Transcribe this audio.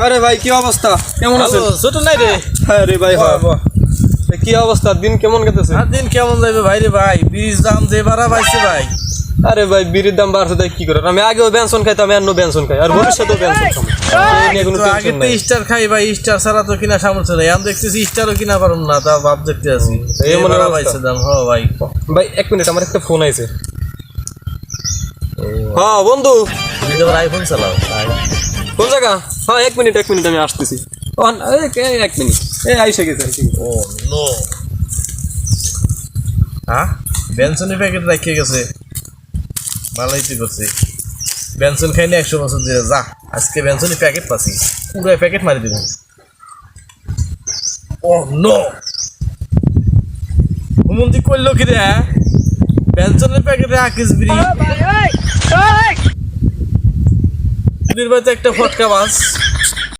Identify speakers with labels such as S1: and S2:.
S1: আরে ভাই কি অবস্থা, কেমন আছেন?
S2: ছোট নাই রে।
S1: হ্যাঁ রে ভাই, কি অবস্থা, দিন কেমন কাটতেছে?
S2: আর দিন কেমন যাবে ভাই রে ভাই, ব্রিজ দাম যে বাড়া পাইছে ভাই।
S1: আরে ভাই বিড়ির দাম বাড়ছে তাই কি করে, আমি আগেও বেনসন খাইতাম, এখনো বেনসন খাই, আর ভবিষ্যতেও বেনসন খাবো। এই নিয়ে কোনো
S2: আগে
S1: টেনশন
S2: তো
S1: নাই।
S2: স্টার খাই ভাই, স্টার ছাড়া তো কিনা সামর্থ্য নেই। আমি দেখতেছি স্টারও কিনা পারুম না, তা ভাব দেখতে আছি
S1: এই
S2: এই
S1: মনে
S2: বাড়া
S1: অবস্থা।
S2: পাইছে দাম। হ ভাই
S1: ভাই এক মিনিট, আমার একটা ফোন আইছে। হ্যাঁ বন্ধু,
S2: তুমি তো আইফোন চালাও।
S1: কোন জায়গা? হ্যাঁ এক মিনিট আমি আসতেছি। এক মিনিট, আইসে গেছে।
S2: ও নো, হ্যাঁ বেনসনের প্যাকেট রাখিয়ে গেছে, ভালোই তো করছে। বেনসন খাইনি 100 বছর ধরে, যা আজকে বেনসনের প্যাকেট পাচ্ছি, পুরো প্যাকেট মারি দেব। ও নো, হুমন্দি করলো কি রে? বেনসনের প্যাকেটে আকিস বিড়ি, একটা ফটকা বাস।